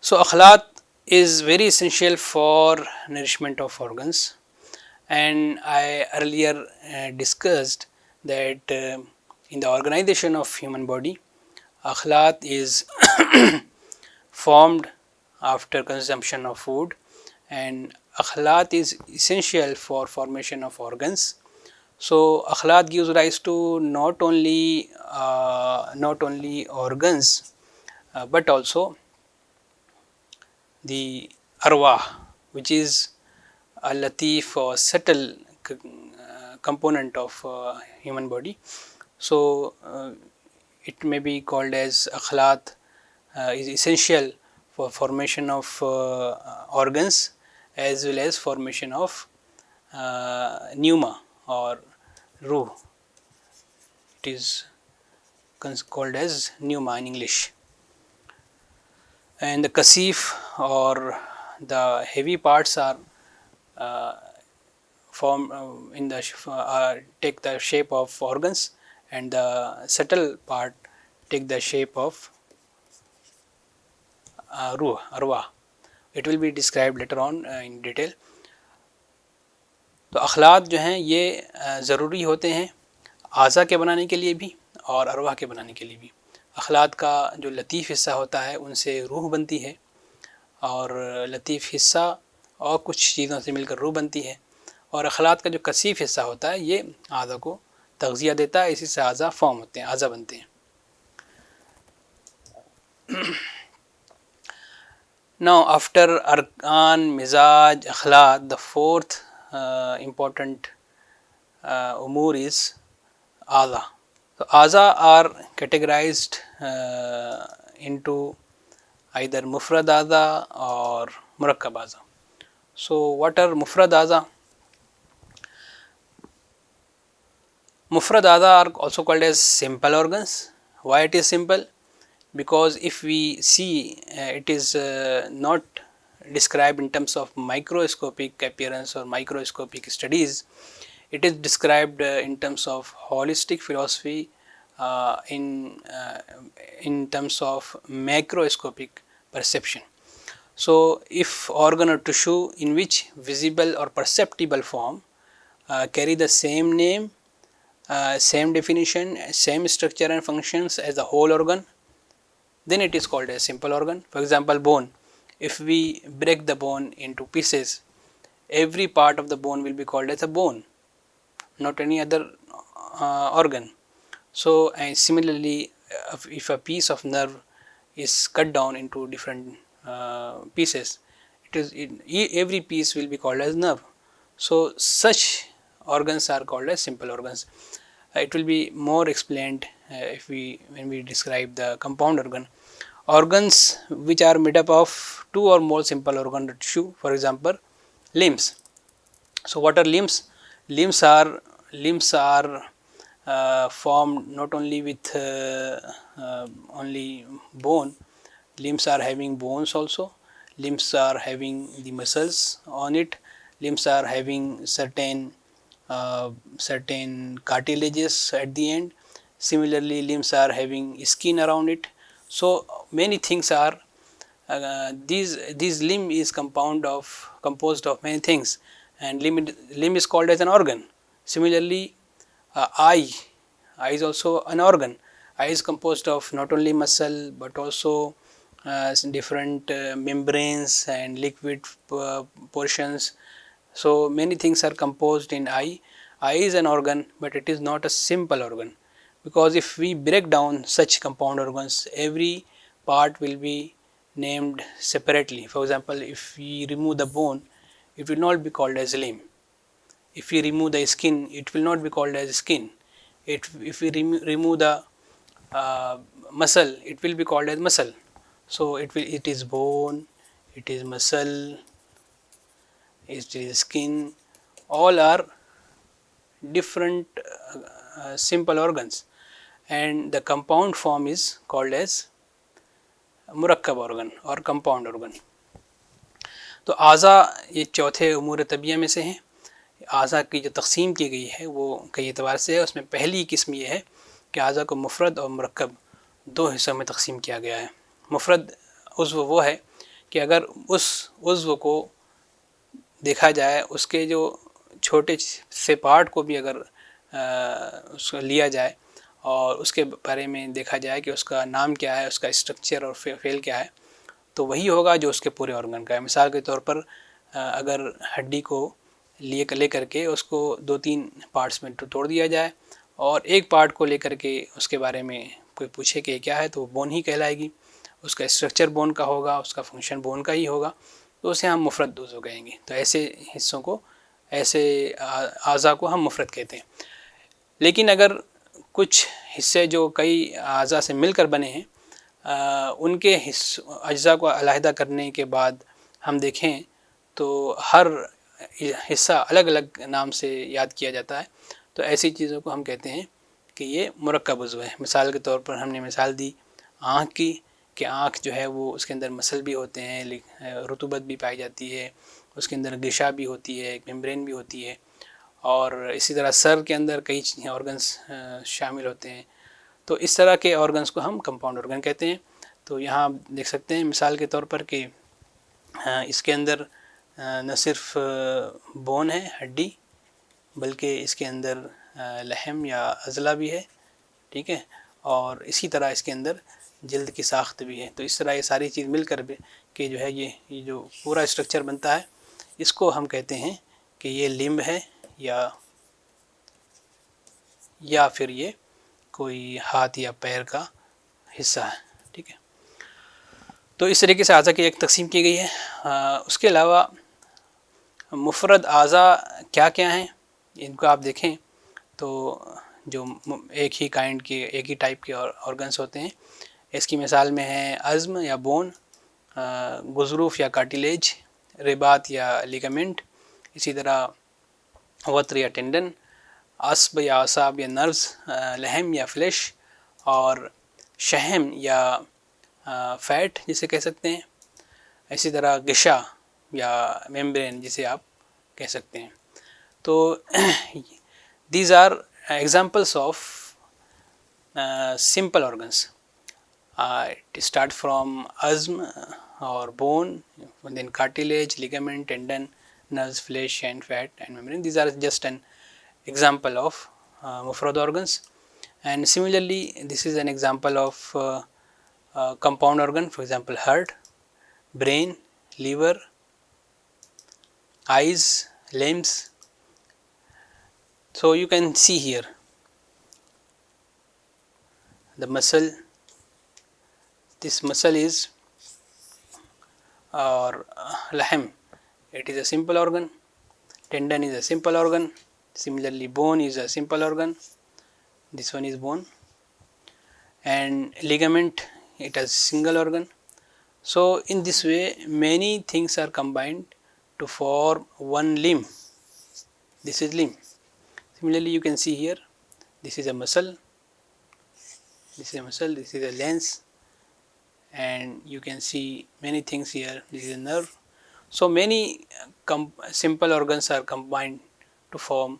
So akhlat is very essential for nourishment of organs, and I earlier discussed that in the organization of human body, akhlat is formed after consumption of food, and akhlat is essential for formation of organs. So akhlat gives rise to not only organs but also the arwah, which is a latif or subtle component of human body. So it may be called as akhlat is essential for formation of organs as well as formation of pneuma or ruh. It is called as pneuma in English. And the kasif or the heavy parts are uh, form in the take the shape of organs, and the subtle part take the shape of ruh, arwah. It will be described later on in detail. تو اخلاط جو ہیں یہ ضروری ہوتے ہیں اعضا کے بنانے کے لیے بھی اور ارواح کے بنانے کے لیے بھی. اخلاط کا جو لطیف حصہ ہوتا ہے ان سے روح بنتی ہے، اور لطیف حصہ اور کچھ چیزوں سے مل کر روح بنتی ہے، اور اخلاط کا جو کثیف حصہ ہوتا ہے یہ اعضا کو تغذیہ دیتا ہے، اسی سے اعضا فارم ہوتے ہیں، اعضا بنتے ہیں. Now after arkan, mizaj, اخلاط, the fourth important umur is aza. So aza are categorized into either mufrad aza or murakkab aza. So what are mufrad aza? Mufrad aza are also called as simple organs. Why it is simple? Because if we see it is not described in terms of microscopic appearance or microscopic studies, it is described in terms of holistic philosophy, in terms of macroscopic perception. So if organ or tissue in which visible or perceptible form carry the same name, same definition, same structure and functions as the whole organ, then it is called a simple organ. For example, bone. If we break the bone into pieces, every part of the bone will be called as a bone, not any other organ. So and similarly, if a piece of nerve is cut down into different pieces, every piece will be called as nerve. So such organs are called as simple organs. It will be more explained when we describe the compound organ. Organs which are made up of two or more simple organ or tissue, for example, limbs. So what are limbs? Limbs are formed not only with only bone. Limbs are having bones also. Limbs are having the muscles on it. Limbs are having certain cartilages at the end. Similarly, limbs are having skin around it. So many things are these limb is composed of many things, and limb is called as an organ. Similarly, eye is also an organ. Eye is composed of not only muscle but also different membranes and liquid portions. So many things are composed in eye. Eye is an organ, but it is not a simple organ, because if we break down such compound organs, every part will be named separately. For example, if we remove the bone, it will not be called as limb. If we remove the skin, it will not be called as skin. If we remove the muscle, it will be called as muscle. So it is bone, it is muscle, it is skin. All are different simple organs, and the compound form is called as murakkab organ or compound organ. تو اعضا یہ چوتھے امور طبیعہ میں سے ہیں. اعضا کی جو تقسیم کی گئی ہے وہ کئی اعتبار سے ہے. اس میں پہلی قسم یہ ہے کہ اعضا کو مفرد اور مرکب دو حصوں میں تقسیم کیا گیا ہے. مفرد عضو وہ ہے کہ اگر اس عضو کو دیکھا جائے، اس کے جو چھوٹے سے پارٹ کو بھی اگر اس کو لیا جائے اور اس کے بارے میں دیکھا جائے کہ اس کا نام کیا ہے، اس کا اسٹرکچر اور فعل کیا ہے، تو وہی ہوگا جو اس کے پورے آرگن کا ہے. مثال کے طور پر اگر ہڈی کو لے کر کے اس کو 2-3 پارٹس میں توڑ دیا جائے اور ایک پارٹ کو لے کر کے اس کے بارے میں کوئی پوچھے کہ کیا ہے، تو وہ بون ہی کہلائے گی. اس کا اسٹرکچر بون کا ہوگا، اس کا فنکشن بون کا ہی ہوگا، تو اسے ہم مفرد عضو کہیں گے. تو ایسے حصوں کو، ایسے اعضاء کو ہم مفرد کہتے ہیں. لیکن اگر کچھ حصے جو کئی اعضاء سے مل کر بنے ہیں، ان کے اجزاء کو علیحدہ کرنے کے بعد ہم دیکھیں تو ہر حصہ الگ الگ نام سے یاد کیا جاتا ہے. تو ایسی چیزوں کو ہم کہتے ہیں کہ یہ مرکب عضو ہے. مثال کے طور پر ہم نے مثال دی آنکھ کی، کہ آنکھ جو ہے وہ اس کے اندر مسل بھی ہوتے ہیں، رطوبت بھی پائی جاتی ہے، اس کے اندر غشا بھی ہوتی ہے، ایک ممبرین بھی ہوتی ہے، اور اسی طرح سر کے اندر کئی آرگنس شامل ہوتے ہیں. تو اس طرح کے آرگنس کو ہم کمپاؤنڈ آرگن کہتے ہیں. تو یہاں دیکھ سکتے ہیں مثال کے طور پر کہ اس کے اندر نہ صرف بون ہے، ہڈی، بلکہ اس کے اندر لحم یا عضلہ بھی ہے، ٹھیک ہے، اور اسی طرح اس کے اندر جلد کی ساخت بھی ہے. تو اس طرح یہ ساری چیز مل کر کہ جو ہے یہ جو پورا اسٹرکچر بنتا ہے، اس کو ہم کہتے ہیں کہ یہ لمب ہے یا پھر یہ کوئی ہاتھ یا پیر کا حصہ ہے. ٹھیک ہے، تو اس طریقے سے اعضاء کی ایک تقسیم کی گئی ہے. اس کے علاوہ مفرد اعضاء کیا کیا ہیں، ان کو آپ دیکھیں تو جو ایک ہی ٹائپ کے آرگنس ہوتے ہیں. اس کی مثال میں ہے عظم یا بون، غضروف یا کارٹیلیج، رباط یا لیگامنٹ، اسی طرح وتر یا ٹینڈن، عصب یا اعصاب یا نروز، لحم یا فلیش، اور شحم یا فیٹ جسے کہہ سکتے ہیں، اسی طرح غشا یا ممبرین جسے آپ کہہ سکتے ہیں. تو these are examples of simple organs. It start from عظم or bone, then cartilage, ligament, tendon, nerves, flesh and fat and membrane. These are just an example of mufrad organs. And similarly, this is an example of compound organ, for example heart, brain, liver, eyes, limbs. So you can see here the muscle. This muscle is or lahm, it is a simple organ. Tendon is a simple organ. Similarly, bone is a simple organ. This one is bone. And ligament, it is single organ. So in this way, many things are combined to form one limb. This is limb. Similarly, you can see here, this is a muscle. This is a muscle. This is a lens. And you can see many things here. This is a nerve. So many simple organs are combined to form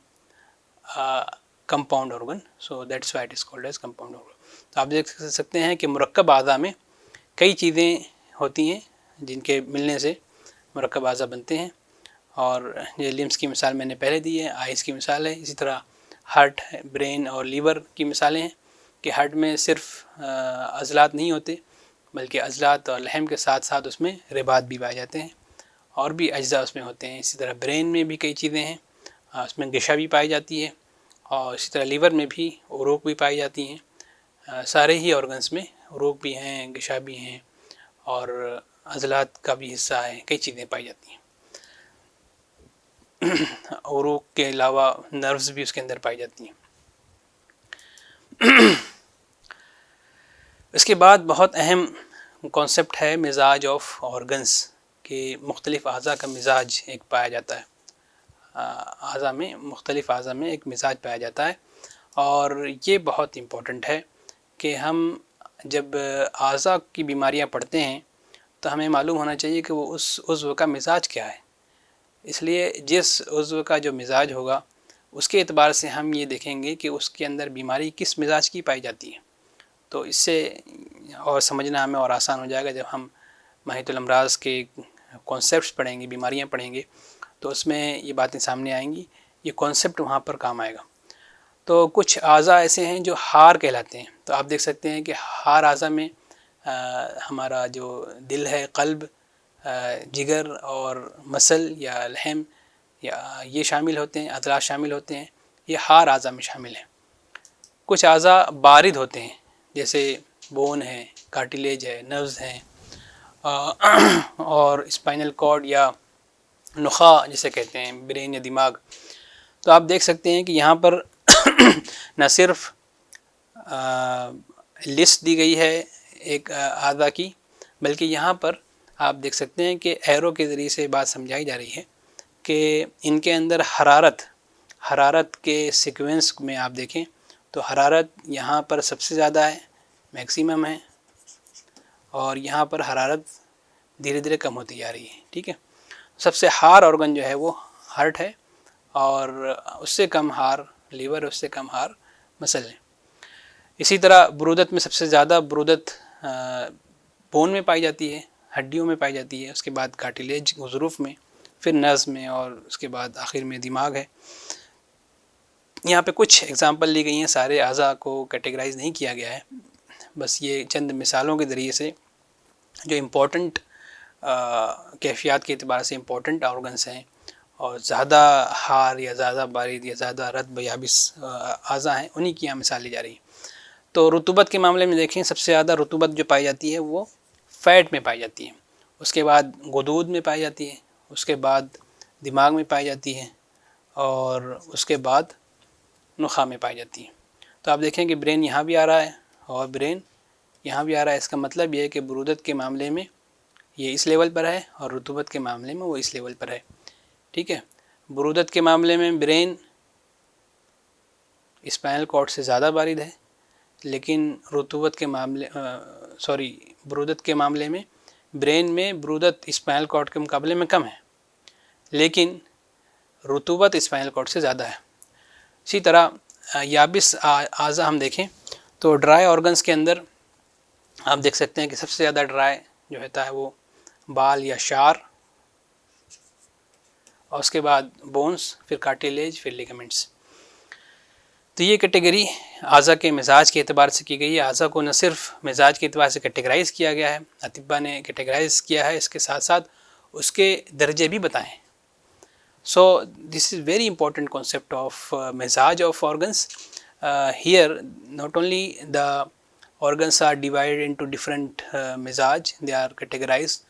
a compound organ. So that's why it is called as compound organ. تو آپ دیکھ سکتے ہیں کہ مرکب اعضاء میں کئی چیزیں ہوتی ہیں جن کے ملنے سے مرکب اعضاء بنتے ہیں. اور یہ لمس کی مثال میں نے پہلے دی ہے، آئیز کی مثال ہے. اسی طرح ہارٹ، برین اور لیور کی مثالیں ہیں کہ ہارٹ میں صرف عضلات نہیں ہوتے بلکہ عضلات اور لحم کے ساتھ ساتھ اس میں رباط بھی پائے جاتے ہیں اور بھی اجزاء اس میں ہوتے ہیں. اسی طرح برین میں بھی کئی چیزیں ہیں، اس میں غشا بھی پائی جاتی ہے، اور اسی طرح لیور میں بھی عروق بھی پائی جاتی ہیں. سارے ہی آرگنس میں عروق بھی ہیں، غشا بھی ہیں، اور عضلات کا بھی حصہ ہے، کئی چیزیں پائی جاتی ہیں. عروق کے علاوہ نروز بھی اس کے اندر پائی جاتی ہیں. اس کے بعد بہت اہم کانسیپٹ ہے مزاج آف آرگنس، کہ مختلف اعضاء کا مزاج ایک پایا جاتا ہے. مختلف اعضاء میں ایک مزاج پایا جاتا ہے، اور یہ بہت امپورٹنٹ ہے کہ ہم جب اعضاء کی بیماریاں پڑھتے ہیں تو ہمیں معلوم ہونا چاہیے کہ وہ اس عضو کا مزاج کیا ہے. اس لیے جس عضو کا جو مزاج ہوگا اس کے اعتبار سے ہم یہ دیکھیں گے کہ اس کے اندر بیماری کس مزاج کی پائی جاتی ہے. تو اس سے اور سمجھنا ہمیں اور آسان ہو جائے گا جب ہم محیط الامراض کے کانسیپٹس پڑھیں گے، بیماریاں پڑھیں گے، تو اس میں یہ باتیں سامنے آئیں گی، یہ کانسیپٹ وہاں پر کام آئے گا۔ تو کچھ اعضاء ایسے ہیں جو ہار کہلاتے ہیں، تو آپ دیکھ سکتے ہیں کہ ہار اعضاء میں ہمارا جو دل ہے، قلب، جگر اور مسل یا لحم یا یہ شامل ہوتے ہیں، عضلات شامل ہوتے ہیں، یہ ہار اعضاء میں شامل ہیں۔ کچھ اعضاء بارد ہوتے ہیں، جیسے بون ہے، کارٹیلیج ہے، نروز ہیں، اور اسپائنل کارڈ یا نخاع جسے کہتے ہیں، برین یا دماغ۔ تو آپ دیکھ سکتے ہیں کہ یہاں پر نہ صرف لسٹ دی گئی ہے ایک اعضاء کی، بلکہ یہاں پر آپ دیکھ سکتے ہیں کہ ایرو کے ذریعے سے بات سمجھائی جا رہی ہے کہ ان کے اندر حرارت کے سیکوینس میں آپ دیکھیں تو حرارت یہاں پر سب سے زیادہ ہے، میکسیمم ہے، اور یہاں پر حرارت دھیرے دھیرے کم ہوتی جا رہی ہے، ٹھیک ہے۔ سب سے ہار آرگن جو ہے وہ ہارٹ ہے، اور اس سے کم ہار لیور، اس سے کم ہار مسل ہے۔ اسی طرح برودت میں سب سے زیادہ برودت بون میں پائی جاتی ہے، ہڈیوں میں پائی جاتی ہے، اس کے بعد کارٹیلیج غضروف میں، پھر نرز میں، اور اس کے بعد آخر میں دماغ ہے۔ یہاں پہ کچھ اگزامپل لی گئی ہیں، سارے اعضاء کو کیٹیگرائز نہیں کیا گیا ہے، بس یہ چند مثالوں کے ذریعے سے جو امپورٹنٹ کیفیات کے اعتبار سے امپورٹنٹ آرگنس ہیں اور زیادہ ہار یا زیادہ بارد یا زیادہ رطب یابس اعضاء ہیں، انہی کی یہاں مثال لی جا رہی ہے۔ تو رطوبت کے معاملے میں دیکھیں، سب سے زیادہ رطوبت جو پائی جاتی ہے وہ فیٹ میں پائی جاتی ہے، اس کے بعد غدود میں پائی جاتی ہے، اس کے بعد دماغ میں پائی جاتی ہے، اور اس کے بعد نخاع میں پائی جاتی ہے۔ تو آپ دیکھیں کہ برین یہاں بھی آ رہا ہے اور برین یہاں بھی آ رہا ہے، اس کا مطلب یہ ہے کہ برودت کے معاملے میں یہ اس لیول پر ہے اور رطوبت کے معاملے میں وہ اس لیول پر ہے، ٹھیک ہے۔ برودت کے معاملے میں برین اسپائنل کارڈ سے زیادہ بارد ہے، لیکن برودت کے معاملے میں برین میں برودت اسپائنل کارڈ کے مقابلے میں کم ہے، لیکن رطوبت اسپائنل کارڈ سے زیادہ ہے۔ اسی طرح یابس اعضاء ہم دیکھیں تو ڈرائی آرگنس کے اندر آپ دیکھ سکتے ہیں کہ سب سے زیادہ ڈرائی جو ہوتا ہے وہ بال یا شار، اور اس کے بعد بونس، پھر کارٹیلیج، پھر لیگمنٹس۔ تو یہ کیٹیگری اعضاء کے مزاج کے اعتبار سے کی گئی ہے۔ اعضاء کو نہ صرف مزاج کے اعتبار سے کیٹیگرائز کیا گیا ہے، اطباء نے کیٹیگرائز کیا ہے، اس کے ساتھ ساتھ اس کے درجے بھی بتائیں۔ So this is very important concept of mizaj of organs. Here not only the organs are divided into different mizaj, they are categorized,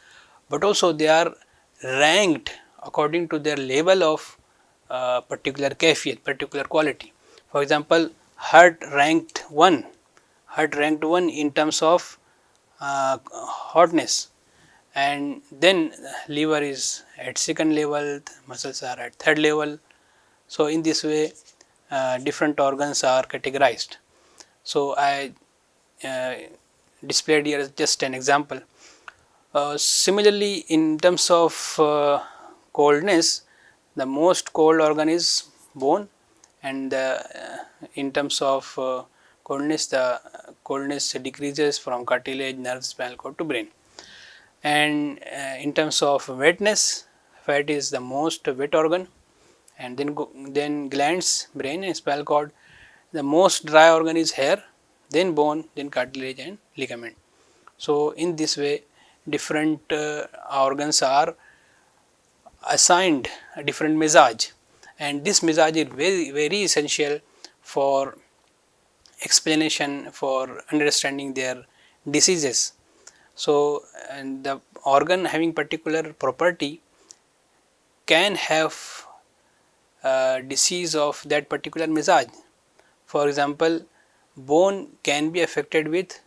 but also they are ranked according to their level of particular kaifiyat, particular quality. For example, heart ranked 1 in terms of hotness, and then liver is at second level, muscles are at third level. So in this way different organs are categorized. So I displayed here just an example. Similarly, in terms of coldness, the most cold organ is bone, and in terms of coldness, the coldness decreases from cartilage, nerve, spinal cord to brain. And in terms of wetness, fat is the most wet organ, and then glands, brain and spinal cord. The most dry organ is hair, then bone, then cartilage and ligament. So in this way different organs are assigned a different mizaj, and this mizaj is very very essential for explanation, for understanding their diseases. So and the organ having particular property can have disease of that particular mizaj. For example, bone can be affected with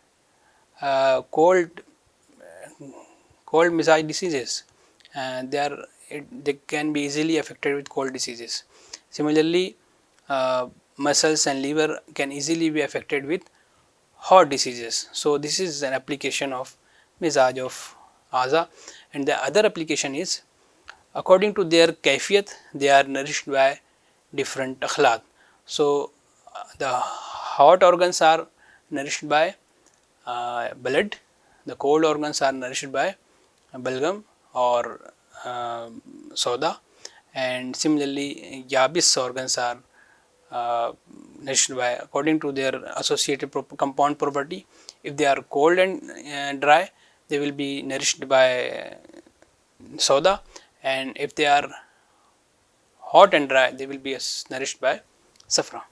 cold mizaj diseases, and they can be easily affected with cold diseases. Similarly, muscles and liver can easily be affected with hot diseases. So this is an application of mizaj of aza, and the other application is according to their kaifiyat they are nourished by different akhlaq. So the hot organs are nourished by blood, the cold organs are nourished by بلغم اور سودا. And similarly yabis organs are nourished by according to their associated compound property. If they are cold and dry, they will be nourished by soda, and if they are hot and dry, they will be nourished by saffron.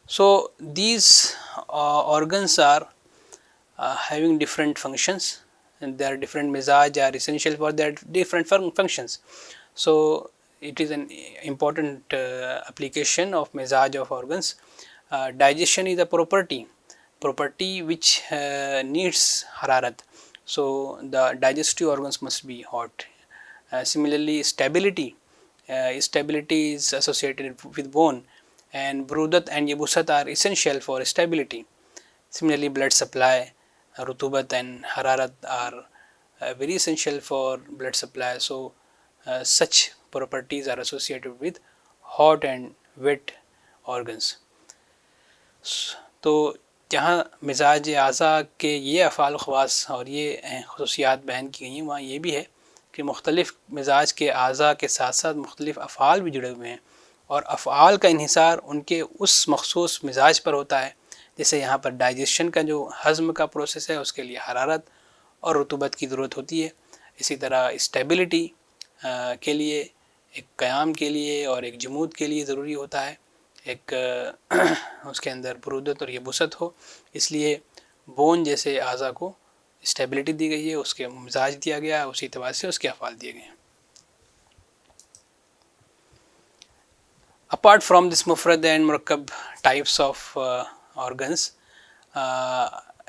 So these organs are having different functions, and their different mizaj are essential for their different functions. So it is an important application of mizaj of organs. Digestion is a property which needs hararat. So the digestive organs must be hot. Similarly, stability is associated with bone, and brudat and yabusat are essential for stability. Similarly, blood supply, rutubat and hararat are very essential for blood supply. So such properties are associated with hot and wet organs. تو جہاں مزاج اعضاء کے یہ افعال و خواص اور یہ خصوصیات بیان کی گئی ہیں، وہاں یہ بھی ہے کہ مختلف مزاج کے اعضاء کے ساتھ ساتھ مختلف افعال بھی جڑے ہوئے ہیں، اور افعال کا انحصار ان کے اس مخصوص مزاج پر ہوتا ہے. جیسے یہاں پر ڈائجیشن کا جو ہضم کا پروسیس ہے، اس کے لیے حرارت اور رطوبت کی ضرورت ہوتی ہے. اسی طرح اسٹیبلٹی کے لیے، ایک قیام کے لیے اور ایک جمود کے لیے ضروری ہوتا ہے ایک اس کے اندر برودت اور یبوست ہو. اس لیے بون جیسے اعضاء کو اسٹیبلٹی دی گئی ہے، اس کے مزاج دیا گیا ہے، اسی اعتبار سے اس کے افعال دیے گئے ہیں. Apart from this mufrad and murakkab types of organs,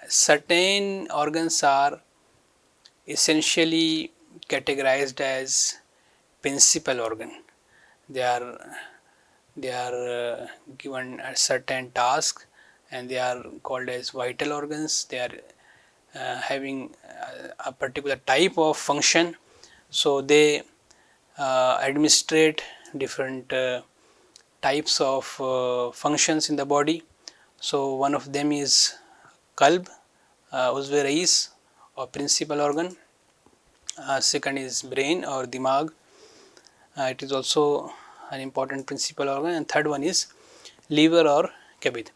certain organs are essentially categorized as principal organ. They are given a certain task, and they are called as vital organs. They are having a particular type of function, so they administrate different types of functions in the body. So one of them is qalb, uzve rais or principal organ. Second is brain or dimag. It is also an important principal organ. And third one is liver or kabid.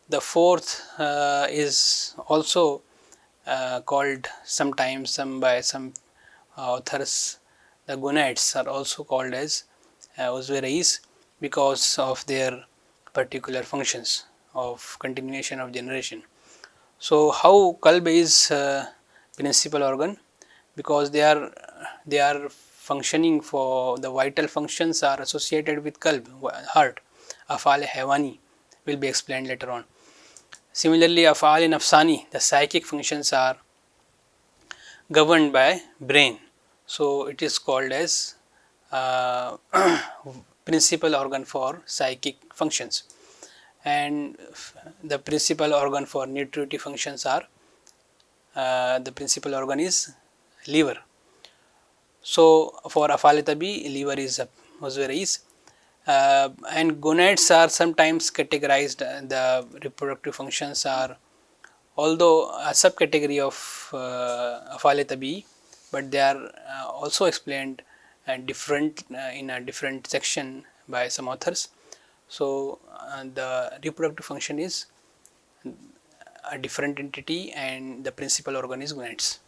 The fourth is also called sometimes by some authors, the gonads are also called as uzve rais because of their particular functions of continuation of generation. So how qalb is principal organ? Because they are functioning for the vital functions are associated with qalb, heart. Af'al haywani will be explained later on. Similarly, af'al nafsani, the psychic functions are governed by brain. So it is called as principal organ for psychic functions. And the principal organ for nutritive functions are the principal organ is liver. So for af'al tabi, liver is uzve rais. And gonads are sometimes categorized, the reproductive functions are although a subcategory of af'al tabi, but they are also explained different in a different section by some authors. So the reproductive function is a different entity, and the principal organ is gonads.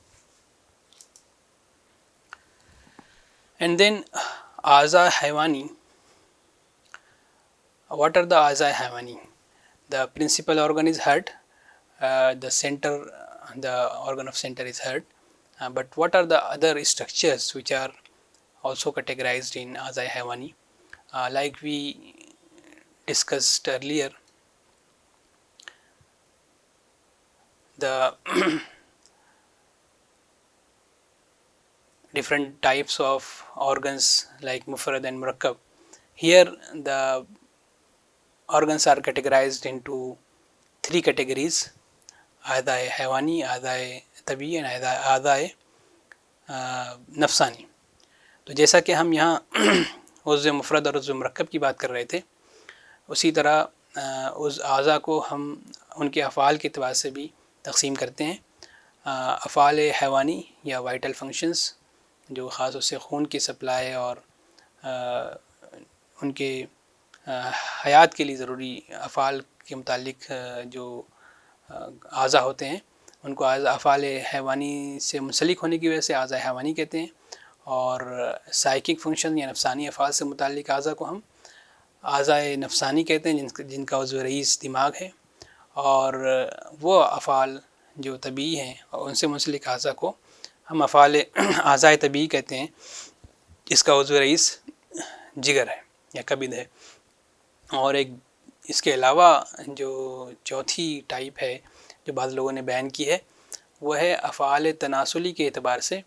And then aza haywani. What are the aza haywani? The principal organ is heart, the organ of center is heart, but what are the other structures which are also categorized in aza haywani? Like we discussed earlier, the different types of organs like mufrad and murakkab. Here the organs are categorized into three categories: aza haywani, aza tabi and aza nafsani. تو جیسا کہ ہم یہاں عضو مفرد اور عضو مرکب کی بات کر رہے تھے، اسی طرح اس اعضاء کو ہم ان کے افعال کے اعتبار سے بھی تقسیم کرتے ہیں. افعال حیوانی یا وائٹل فنکشنز جو خاص طور سے خون کی سپلائی اور ان کے حیات کے لیے ضروری افعال کے متعلق جو اعضاء ہوتے ہیں ان کو افعال حیوانی سے منسلک ہونے کی وجہ سے اعضاء حیوانی کہتے ہیں، اور سائیکک فنکشن یا نفسانی افعال سے متعلق اعضاء کو ہم اعضاء نفسانی کہتے ہیں جن کا عضو رئیس دماغ ہے، اور وہ افعال جو طبیعی ہیں اور ان سے منسلک اعضاء کو ہم افعال اعضاء طبیعی کہتے ہیں، اس کا عضو رئیس جگر ہے یا کبد ہے۔ اور ایک اس کے علاوہ جو چوتھی ٹائپ ہے جو بعض لوگوں نے بیان کی ہے وہ ہے افعال تناسلی کے اعتبار سے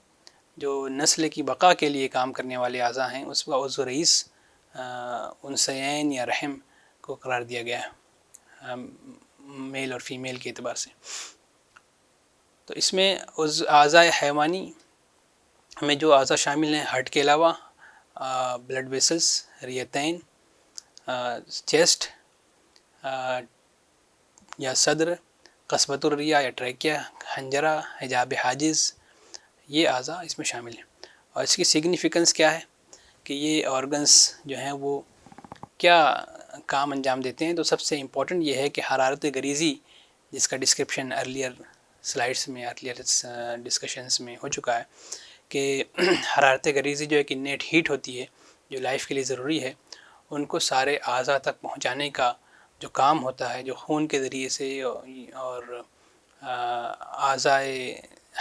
جو نسل کی بقا کے لیے کام کرنے والے اعضاء ہیں، اس کا عضو رئیس انثیین یا رحم کو قرار دیا گیا ہے میل اور فیمیل کے اعتبار سے۔ تو اس میں اعضاء حیوانی میں جو اعضاء شامل ہیں ہارٹ کے علاوہ بلڈ ویسلز، ریتین، چیسٹ یا صدر، قصبۃ الریہ یا ٹریکیا، حنجرہ، حجاب حاجز، یہ اعضاء اس میں شامل ہیں۔ اور اس کی سگنیفیکنس کیا ہے کہ یہ آرگنس جو ہیں وہ کیا کام انجام دیتے ہیں؟ تو سب سے امپورٹنٹ یہ ہے کہ حرارت غریزی، جس کا ڈسکرپشن ارلیئر سلائڈس میں، ارلیئر ڈسکشنس میں ہو چکا ہے کہ حرارت غریزی جو ایک انیٹ ہیٹ ہوتی ہے جو لائف کے لیے ضروری ہے، ان کو سارے اعضاء تک پہنچانے کا جو کام ہوتا ہے، جو خون کے ذریعے سے اور اعضاء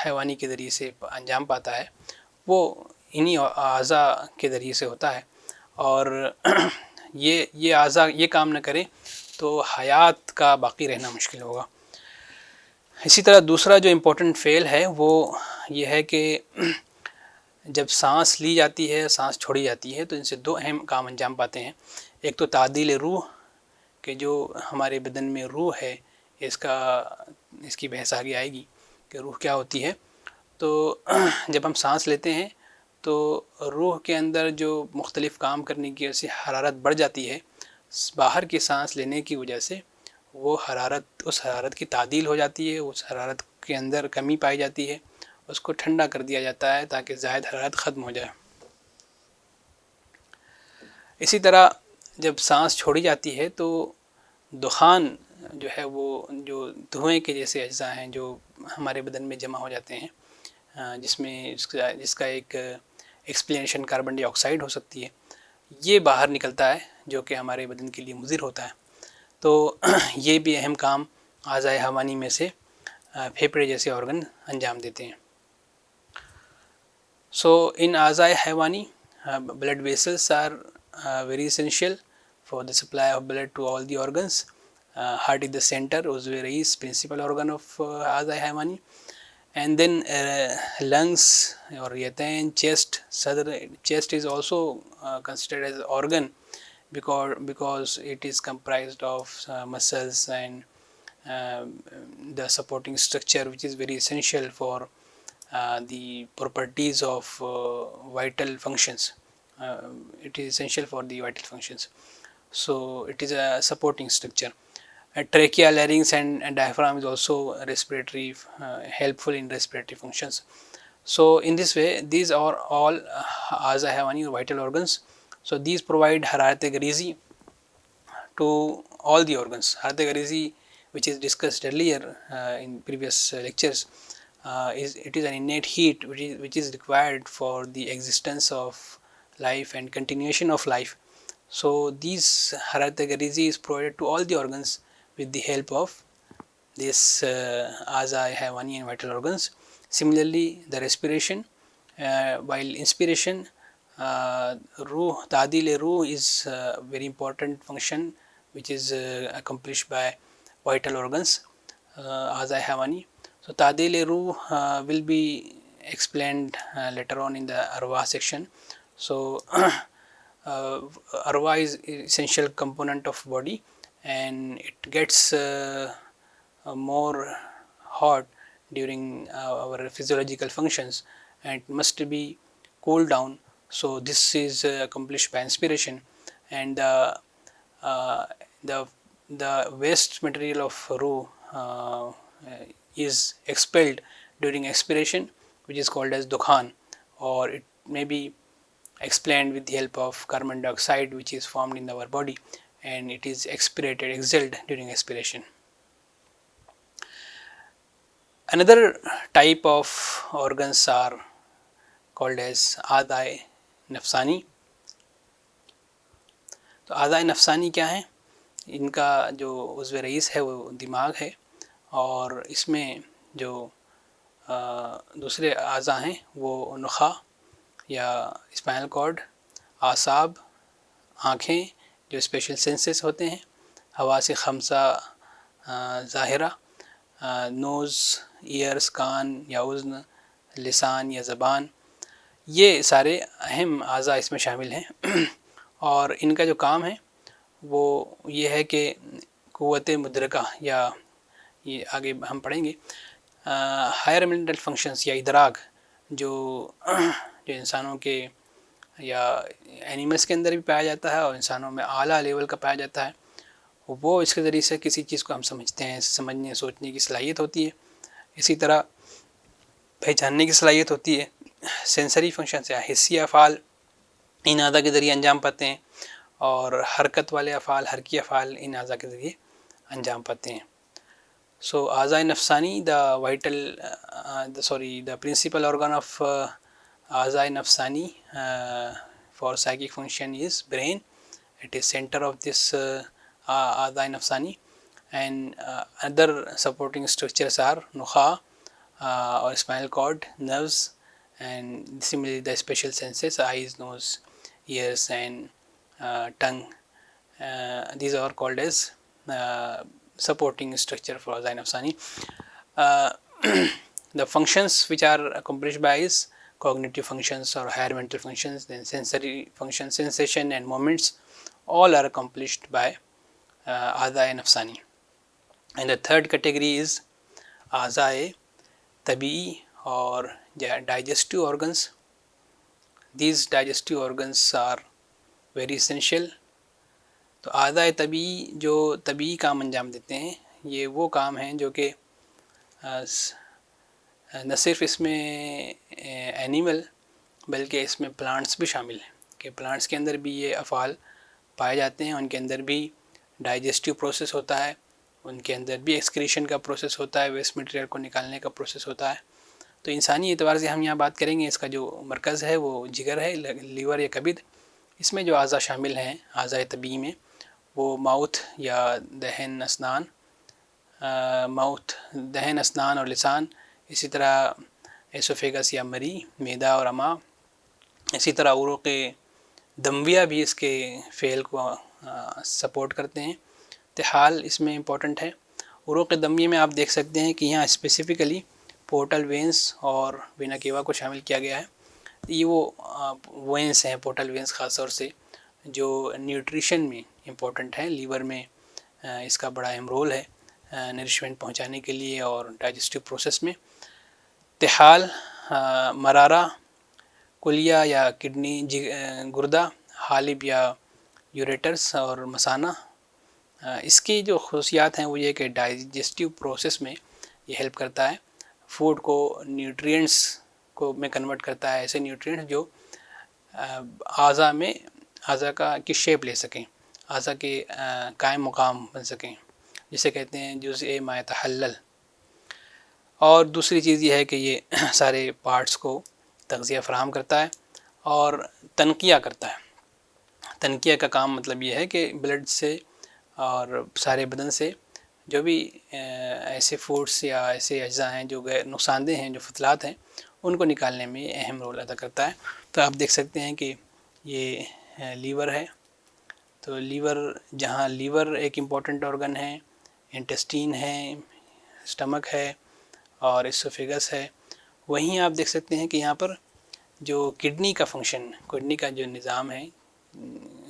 حیوانی کے ذریعے سے انجام پاتا ہے، وہ انہی اعضاء کے ذریعے سے ہوتا ہے۔ اور یہ اعضاء یہ کام نہ کریں تو حیات کا باقی رہنا مشکل ہوگا۔ اسی طرح دوسرا جو امپورٹنٹ فعل ہے وہ یہ ہے کہ جب سانس لی جاتی ہے، سانس چھوڑی جاتی ہے، تو ان سے دو اہم کام انجام پاتے ہیں۔ ایک تو تعدیل روح، کہ جو ہمارے بدن میں روح ہے، اس کی بحث آگے آئے گی کہ روح کیا ہوتی ہے۔ تو جب ہم سانس لیتے ہیں تو روح کے اندر جو مختلف کام کرنے کی وجہ سے حرارت بڑھ جاتی ہے، باہر کی سانس لینے کی وجہ سے وہ اس حرارت کی تعدیل ہو جاتی ہے، اس حرارت کے اندر کمی پائی جاتی ہے، اس کو ٹھنڈا کر دیا جاتا ہے تاکہ زائد حرارت ختم ہو جائے۔ اسی طرح جب سانس چھوڑی جاتی ہے تو دخان جو ہے وہ جو دھوئیں کے جیسے اجزاء ہیں جو ہمارے بدن میں جمع ہو جاتے ہیں، جس کا ایک ایکسپلینیشن کاربن ڈائی آکسائڈ ہو سکتی ہے، یہ باہر نکلتا ہے جو کہ ہمارے بدن کے لیے مضر ہوتا ہے۔ تو یہ بھی اہم کام اعضاء حیوانی میں سے پھیپھڑے جیسے آرگن انجام دیتے ہیں۔ سو ان اعضاء حیوانی blood vessels are very essential for the supply of blood to all the organs. Heart is the center, عضو رئیس principal organ of اعضاء حیوانی. And then lungs or ریتین، chest، صدر. Chest is also considered as organ because it is comprised of muscles and the supporting structure which is very essential for the properties of vital functions. It is essential for the vital functions. So it is a supporting structure. Trachea, larynx and diaphragm is also respiratory, helpful in respiratory functions. So in this way, these are all اعضاء حیوانی or vital organs. So these provide حرارت غریزی to all the organs. حرارت غریزی which is discussed earlier in previous lectures, it is an innate heat which is required for the existence of life and continuation of life. So these حرارت غریزی is provided to all the organs with the help of this اعضاء حیوانی and vital organs. Similarly, the respiration, while inspiration, روح، تعدیل روح is a very important function which is accomplished by vital organs, اعضاء حیوانی. So تعدیل روح will be explained later on in the arwah section. So arwah is essential component of body and it gets more hot during our physiological functions and it must be cooled down. So this is accomplished by inspiration, and the waste material of ruh is expelled during expiration, which is called as dukhan, or it may be explained with the help of carbon dioxide which is formed in our body and it is expirated, exhaled during expiration. Another type of organs are called as आदाए नफसानी. तो आदाए नफसानी क्या है? इनका जो उज़्व rice है वो दिमाग है और इसमें जो दूसरे अज़ा हैं वो नुखा या स्पाइनल कॉर्ड, आसाब, आँखें जो स्पेशल सेंसेस होते हैं, हवास खमसा ज़ाहिरा, नोज़, ईयर्स, कान या उज़्न, लिसान या ज़बान, ये सारे अहम अज़ा इसमें शामिल हैं. और इनका जो काम है वो ये है कि क़ुव्वत मुदरका या ये आगे हम पढ़ेंगे हायर मेंटल फंक्शंस या इदराक जो इंसानों के या एनिमल्स के अंदर भी पाया जाता है और इंसानों में आला लेवल का पाया जाता है, वो इसके ज़रिए से किसी चीज़ को हम समझते हैं, समझने सोचने की सलाहियत होती है. इसी तरह पहचानने की सलाहियत होती है. सेंसरी फंक्शंस या हिस्सी अफ़ाल इन अज़ा के ज़रिए अंजाम पाते हैं और हरकत वाले अफ़ाल, हरकी अफ़ाल इन अज़ा के ज़रिए अंजाम पाते हैं. सो आज़ाए नफसानी द प्रिंसिपल ऑर्गन ऑफ आज़ाए नफसानी for psychic function is brain. It is center of this आज़ाए नफसानी, and other supporting structures are nukha or spinal cord, nerves, and similarly the special senses, eyes, nose, ears and tongue. These are called as supporting structure for आज़ाए नफसानी. The functions which are accomplished by is cognitive functions or higher mental functions, then sensory functions, sensation and movements, all are accomplished by आज़ाए नफसानी. And the third category is आज़ाए तबीई or digestive organs. These digestive organs are very essential. तो आज़ाए तबीई जो तबीई काम अंजाम देते हैं, ये वो काम हैं जो कि न सिर्फ इसमें एनिमल बल्कि इसमें प्लांट्स भी शामिल हैं कि प्लांट्स के अंदर भी ये अफ़ाल पाए जाते हैं. उनके अंदर भी डाइजेस्टिव प्रोसेस होता है, उनके अंदर भी एक्सक्रीशन का प्रोसेस होता है, वेस्ट मटेरियल को निकालने का प्रोसेस होता है. तो इंसानी एतबार से हम यहाँ बात करेंगे, इसका जो मरकज़ है वो जिगर है, लीवर या कबिद. इसमें जो अज़ा शामिल हैं आज़ाए तबीई में वो माउथ या दहन अस्नान, माउथ, दहन, अस्नान और लिसान, इसी तरह एसोफेगस या मरी, मैदा और अमा, इसी तरह उरुक़ दमविया भी इसके फ़ेल को सपोर्ट करते हैं. तिहाल इसमें इम्पोर्टेंट है. उरुक़ दमविया में आप देख सकते हैं कि यहाँ स्पेसिफ़िकली पोर्टल वेंस और वेना केवा को शामिल किया गया है. ये वो वेंस हैं, पोर्टल वेंस ख़ास तौर से, जो न्यूट्रिशन में इम्पोर्टेंट है. लीवर में इसका बड़ा अहम रोल है नरिशमेंट पहुंचाने के लिए और डाइजेस्टिव प्रोसेस में. तिहाल, मरारा, कुलिया या किडनी, गुर्दा, हालिब या यूरेटर्स और मसाना, इसकी जो खसूसियात हैं वो ये कि डाइजेस्टिव प्रोसेस में ये हेल्प करता है, फूड को न्यूट्रिएंट्स को में कन्वर्ट करता है, ऐसे न्यूट्रिएंट्स जो आज़ा में आज़ा का की शेप ले सकें, आज़ा के कायम मुकाम बन सकें, जिसे कहते हैं जुज़-ए मा यतहल्लल. और दूसरी चीज़ ये है कि ये सारे पार्ट्स को तग़ज़िया फ़राहम करता है और तनकिया करता है. तनकिया का काम मतलब ये है कि ब्लड से और सारे बदन से जो भी ऐसे फूड्स या ऐसे अज्जा हैं जो नुकसानदेह हैं, जो फतलात हैं, उनको निकालने में अहम रोल अदा करता है. तो आप देख सकते हैं कि ये लीवर है. तो लीवर, जहाँ लीवर एक इम्पॉर्टेंट ऑर्गन है, इंटेस्टीन है, स्टमक है और एसोफेगस है, वहीं आप देख सकते हैं कि यहाँ पर जो किडनी का फंक्शन, किडनी का जो निज़ाम है,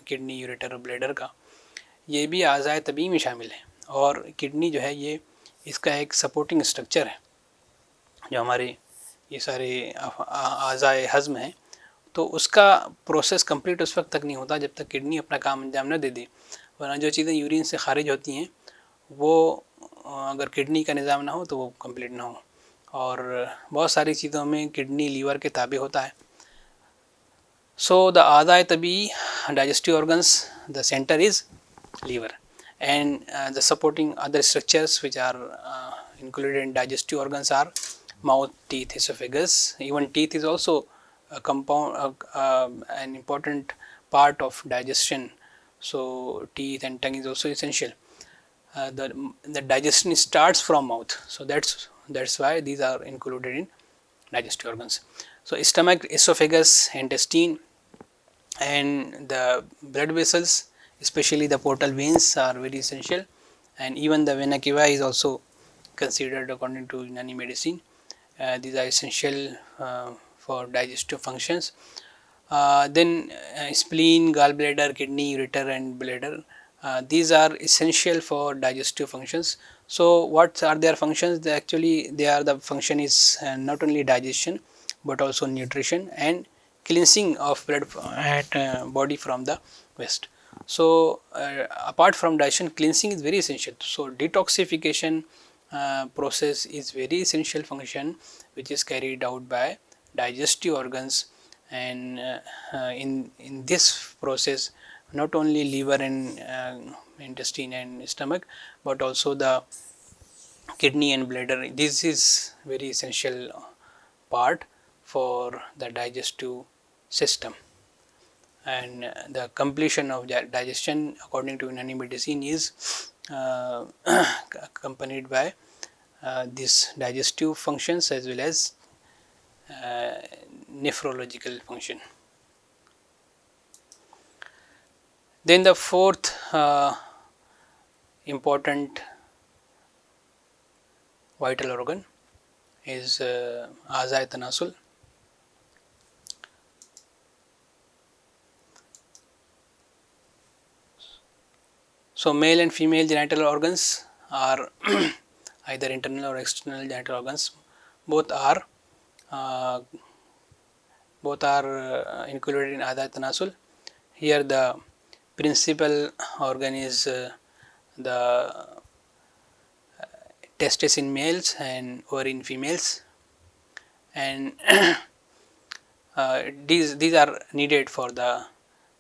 किडनी, यूरेटर और ब्लैडर का, ये भी आज़ाए तबीई में शामिल है. और किडनी जो है ये इसका एक सपोर्टिंग स्ट्रक्चर है. जो हमारे ये सारे आज़ाए हज़्म हैं, तो उसका प्रोसेस कंप्लीट उस वक्त तक नहीं होता जब तक किडनी अपना काम अंजाम न दे दे. वरना जो चीज़ें यूरिन से खारिज होती हैं वो अगर किडनी का निज़ाम ना हो तो वो कंप्लीट ना हो. اور بہت ساری چیزوں میں کڈنی لیور کے تابع ہوتا ہے. So the اعضائے طبیعی digestive organs, the center is liver, and the supporting other structures which are included in digestive organs are mouth, teeth, esophagus. Even teeth is also a compound, an important part of digestion. So teeth and tongue is also essential. The digestion starts from mouth, so that's why these are included in digestive organs. So stomach, esophagus, intestine, and the blood vessels, especially the portal veins, are very essential, and even the vena cava is also considered according to Unani medicine. These are essential for digestive functions. Then spleen, gallbladder, kidney, ureter and bladder, these are essential for digestive functions. So what are their functions? The function is not only digestion but also nutrition and cleansing of blood and body from the waste. So apart from digestion, cleansing is very essential. So detoxification process is very essential function which is carried out by digestive organs, and in this process not only liver and intestine and stomach but also the kidney and bladder, this is very essential part for the digestive system. And the completion of digestion according to Unani medicine is accompanied by these digestive functions as well as nephrological function. Then the fourth important vital organ is اعضائے تناسل. So male and female genital organs are either internal or external genital organs. Both are included in اعضائے تناسل. Here the principal organ is the testes in males and ovary in females, and these are needed for the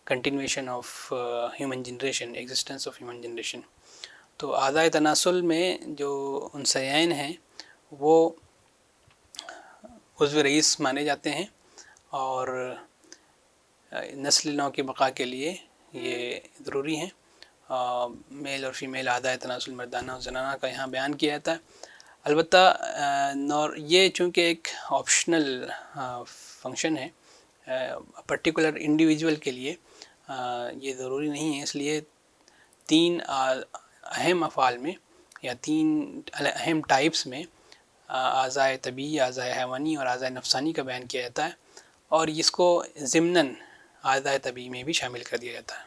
continuation of human generation, existence of human generation. تو اعضائے تناسل میں جو انثیین ہیں وہ عضو رئیس مانے جاتے ہیں اور نسل نو کی بقا کے لیے یہ ضروری ہیں. میل اور فیمیل اعضائے تناسل مردانہ اور زنانہ کا یہاں بیان کیا جاتا ہے. البتہ یہ چونکہ ایک آپشنل فنکشن ہے پرٹیکولر انڈیویجول کے لیے یہ ضروری نہیں ہے، اس لیے 3 اہم افعال میں یا 3 اہم ٹائپس میں اعضائے طبیعی، اعضائے حیوانی اور اعضائے نفسانی کا بیان کیا جاتا ہے، اور اس کو ضمناً اعضائے طبیعی میں بھی شامل کر دیا جاتا ہے.